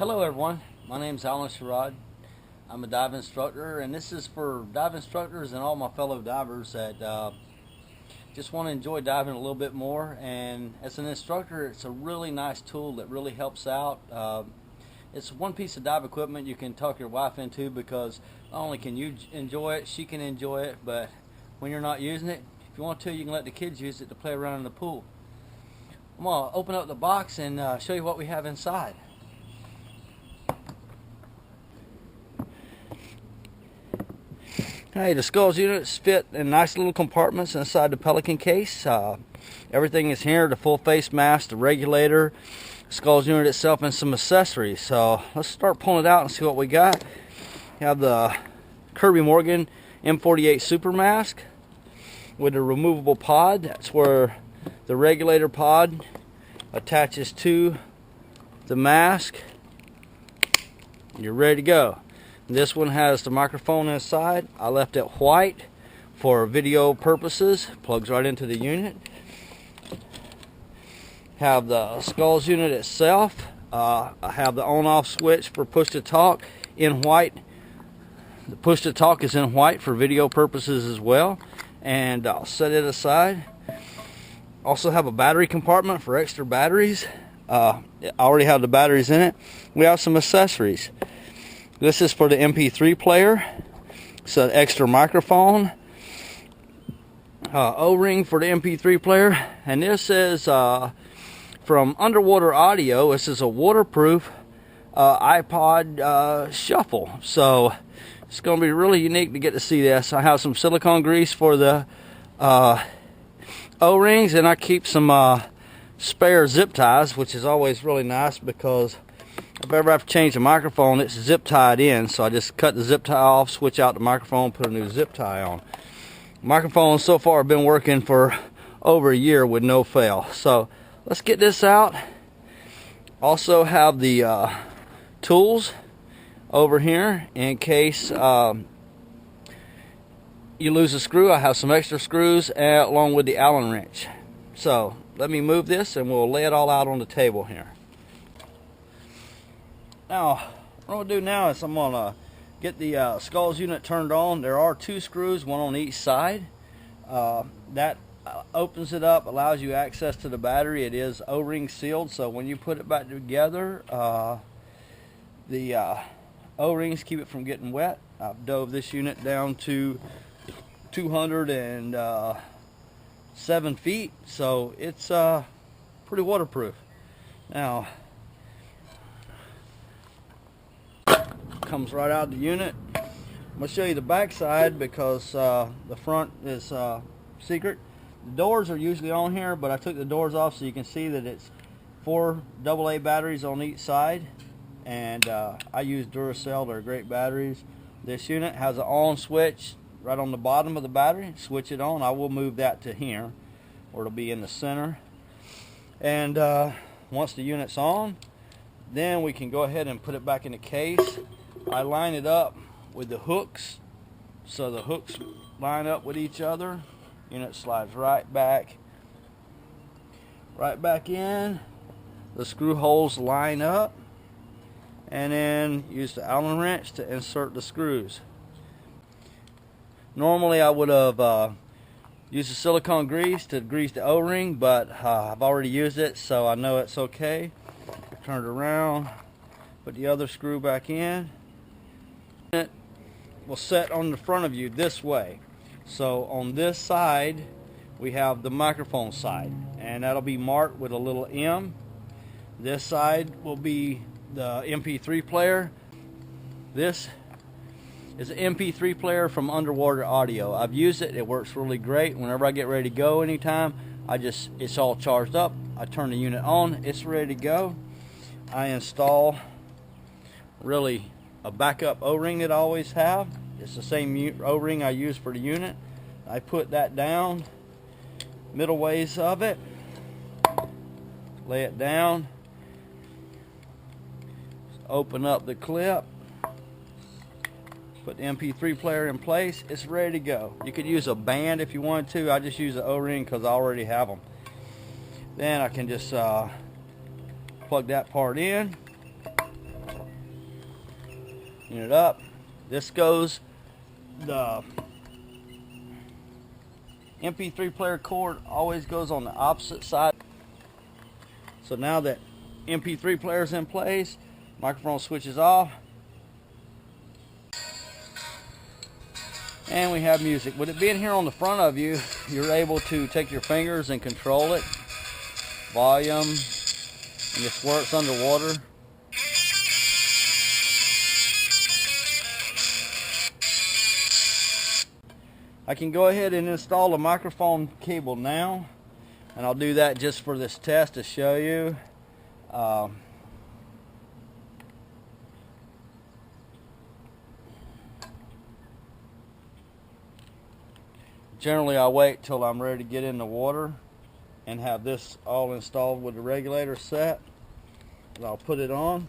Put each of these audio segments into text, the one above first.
Hello everyone, my name is Alan Sherrod. I'm a dive instructor, and this is for dive instructors and all my fellow divers that just want to enjoy diving a little bit more. And as an instructor, it's a really nice tool that really helps out. It's one piece of dive equipment you can talk your wife into, because not only can you enjoy it, she can enjoy it, but when you're not using it, if you want to, you can let the kids use it to play around in the pool. I'm going to open up the box and show you what we have inside. Hey, the Sculs units fit in nice little compartments inside the Pelican case. Everything is here: the full face mask, the regulator, the Sculs unit itself, and some accessories. So let's start pulling it out and see what we got. We have the Kirby Morgan M48 Super Mask with a removable pod. That's where the regulator pod attaches to the mask. You're ready to go. This one has the microphone inside. I left it white for video purposes. Plugs right into the unit. Have the Sculs unit itself. I have the on-off switch for push to talk in white. The push to talk is in white for video purposes as well. And I'll set it aside. Also have a battery compartment for extra batteries. I already have the batteries in it. We have some accessories. This is for the MP3 player. It's an extra microphone. O-ring for the MP3 player. And this is from Underwater Audio. This is a waterproof iPod shuffle. So it's going to be really unique to get to see this. I have some silicone grease for the O-rings, and I keep some spare zip ties, which is always really nice, because if I ever have to change the microphone, it's zip tied in, so I just cut the zip tie off, switch out the microphone, put a new zip tie on. Microphones so far have been working for over a year with no fail. So let's get this out. Also have the tools over here in case you lose a screw. I have some extra screws along with the Allen wrench. So let me move this and we'll lay it all out on the table here. Now, what I'm going to do now is I'm going to get the Sculs unit turned on. There are 2 screws, one on each side. That opens it up, allows you access to the battery. It is O-ring sealed, so when you put it back together, the O-rings keep it from getting wet. I've dove this unit down to 207 feet, so it's pretty waterproof. Now, comes right out of the unit. I'm going to show you the back side because the front is secret. The doors are usually on here, but I took the doors off so you can see that it's 4 AA batteries on each side, and I use Duracell. They're great batteries. This unit has an on switch right on the bottom of the battery. Switch it on. I will move that to here, or it'll be in the center. And once the unit's on, then we can go ahead and put it back in the case. I line it up with the hooks, so the hooks line up with each other. Unit slides right back in. The screw holes line up, and then use the Allen wrench to insert the screws. Normally I would have used the silicone grease to grease the O-ring, but I've already used it, so I know it's okay. Turn it around, put the other screw back in. It will set on the front of you this way. So on this side we have the microphone side, and that'll be marked with a little M. This side will be the MP3 player. This is an MP3 player from Underwater Audio. I've used it. It works really great. Whenever I get ready to go anytime, it's all charged up. I turn the unit on, it's ready to go. I install really a backup O-ring that I always have. It's the same O-ring I use for the unit. I put that down middle ways of it, lay it down, open up the clip, put the MP3 player in place. It's ready to go. You could use a band if you wanted to. I just use the O-ring because I already have them. Then I can just plug that part in, Unit up. This goes, the MP3 player cord always goes on the opposite side. So now that MP3 player is in place, microphone switches off, and we have music. With it being here on the front of you, you're able to take your fingers and control it. Volume, and this works underwater. I can go ahead and install the microphone cable now, and I'll do that just for this test to show you. Generally, I wait till I'm ready to get in the water and have this all installed with the regulator set, and I'll put it on.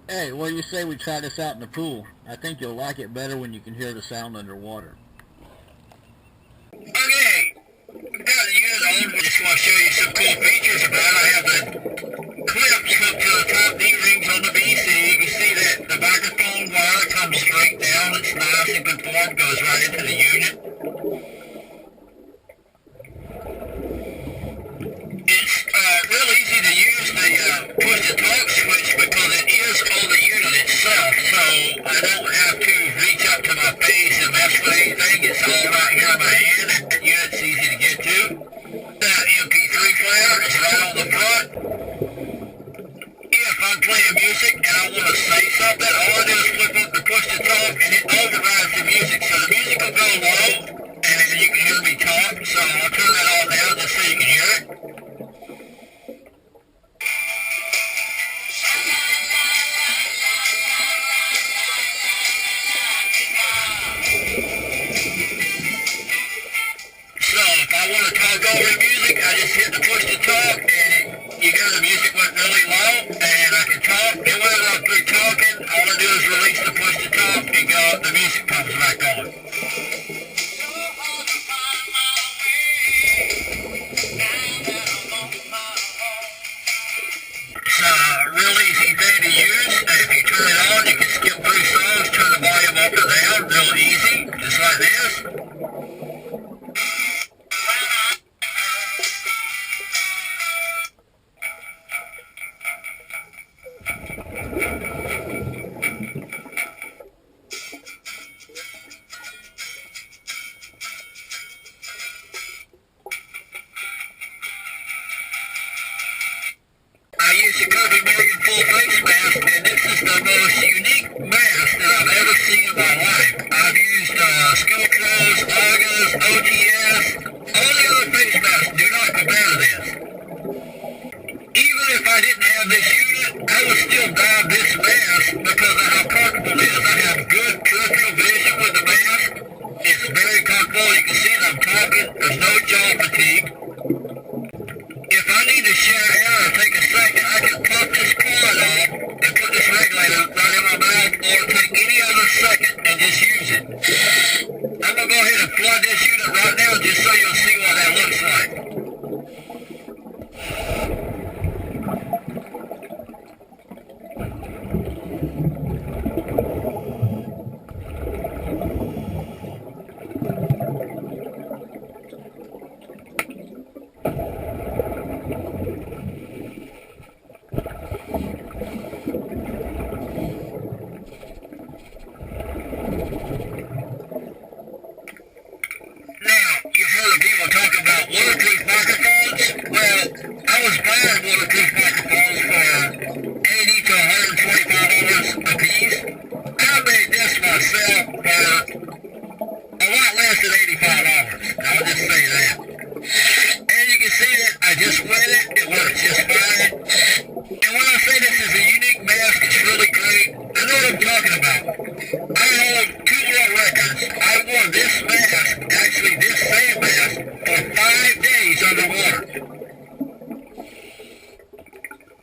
Hey, what do you say we try this out in the pool? I think you'll like it better when you can hear the sound underwater. Okay, we've got the unit on. We just want to show you some cool features about it. I have the clips hooked to the top D-rings on the BC. You can see that the microphone wire comes straight down. It's nice and conformed, goes right into the unit. It's real easy to use the push-to-talk switch because it is on the unit itself, so I don't have to reach up to my face and mess with anything. It's all right here in my hand, and the unit's easy to get to. That MP3 player is right on the front. If I'm playing music and I want to say something, all I do is flip up the push-to-talk, and it overrides the music. So the music will go low, and then you can hear me talk. So I'll turn that on now just so you can hear it. I want to talk over the music, I just hit the push to talk, and you hear the music went really low, and I can talk, and whenever I'm through talking, all I do is release the push to talk, and go, the music comes back on. It's a real easy thing to use, and if you turn it on, you can skip through songs, turn the volume up or down, real easy, just like this. I use the Kirby Morgan full face mask, and this is the most unique mask that I've ever seen in my life. I've used Sculs, Agas, OTS, all the other face masks do not compare to this. Even if I didn't have this unit, I would still buy this mask because of how comfortable it is. I have good peripheral vision with the mask. It's very comfortable. You can see that I'm talking. There's no jaw fatigue. If I need to share air or take a second, I can pop this cord off and put this regulator right in my mouth, or take any other second and just use it. I'm going to go ahead and flood this unit right now just so you'll see what that looks like. Waterproof microphones. Well, I was buying waterproof microphones for $80 to $125 a piece. I made this myself for a lot less than $85. I'll just say that. And you can see that I just wet it. It works just fine. And when I say this is a unique mask, it's really great. I know what I'm talking about. I hold 2 world records. I wore this mask, actually this same mask, for 5 days underwater.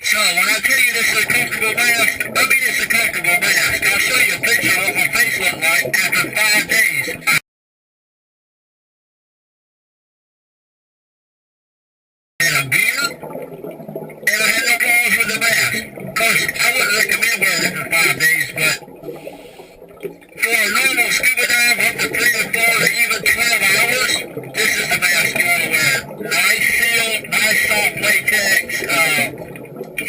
So when I tell you this is a comfortable mask, I mean it's a comfortable mask. I'll show you a picture of what my face looked like after 5 days. I had a beard, and I had no problems with the mask. Of course, I wouldn't recommend anywhere for 5 days, but for a normal scuba dive up to 3 or 4 or even 12 hours, this is the mask you want to wear. Nice seal, nice soft latex,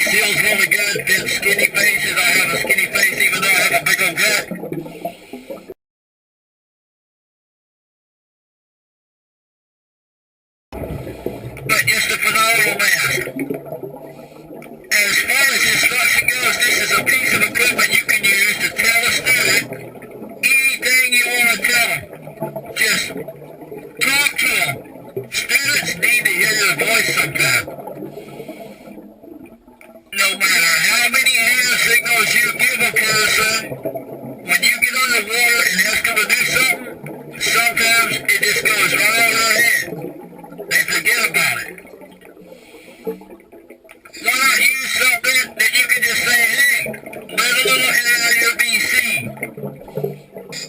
seal's really good, fits skinny faces. I have a skinny face even though I have a big old gut. But just a phenomenal mask. As far as instruction goes, this is a piece of equipment you can use to tell a student anything you want to tell them. Just talk to them. Students need to hear your voice sometime. No matter how many hand signals you give a person, when you get underwater and ask them to do something, sometimes it just goes right over their head. They forget about it. Why not use something that you can just say, hey, let a little air out of your BC.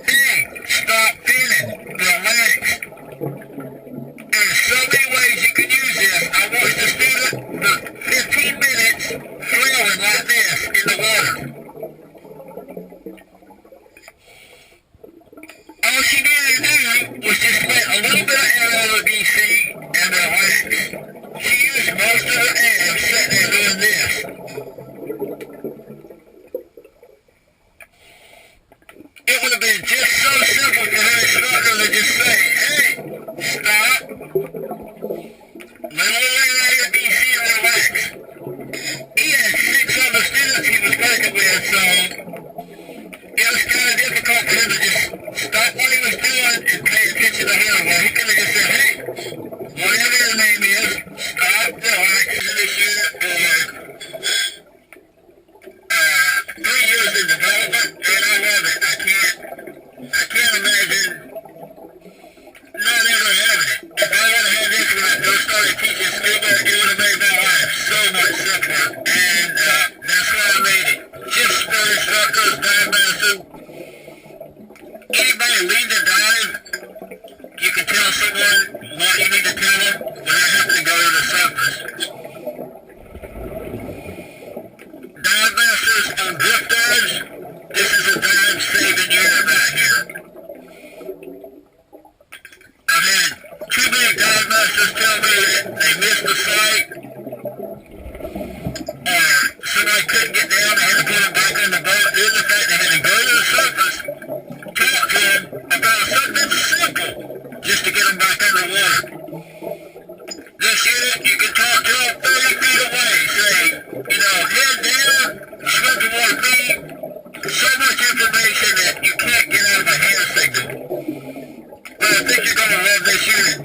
Hey, stop feeling, relax. There's so many ways you can use this. I watched a student for 15 minutes flailing like this in the water. All she needed to do was just let a little bit of air out of the BC and relax. She used most of her air sitting there doing this. It would have been just so simple for her instructor to just say, hey, stop, let her air out of your BC and relax. He had 6 other students he was working with, so it was kind of difficult for him to just stop what he was doing and pay attention to her. Well, he could have just said, hey, whatever your name is, stop, relax. This year for 3 years in development, and I love it. I can't imagine not ever having it. If I would have had this when I first started teaching scuba, it would have made my life so much simpler, and that's why I made it. Just for instructors, dive masters, anybody leave the dive, you can tell someone what you need to tell them without having to go to the surface. Dive masters on drift dives, this is a dive saving unit right here. I've had too many dive masters tell me that they missed the site, or somebody couldn't get down, they had to put them back on the boat, due to the fact they had to go to the surface, talk to them about something simple, just to get them back underwater. This unit, you can talk to them 30 feet away, say, head down, swim toward me. So much information that you can't get out of a hand signal. But I think you're going to love this unit.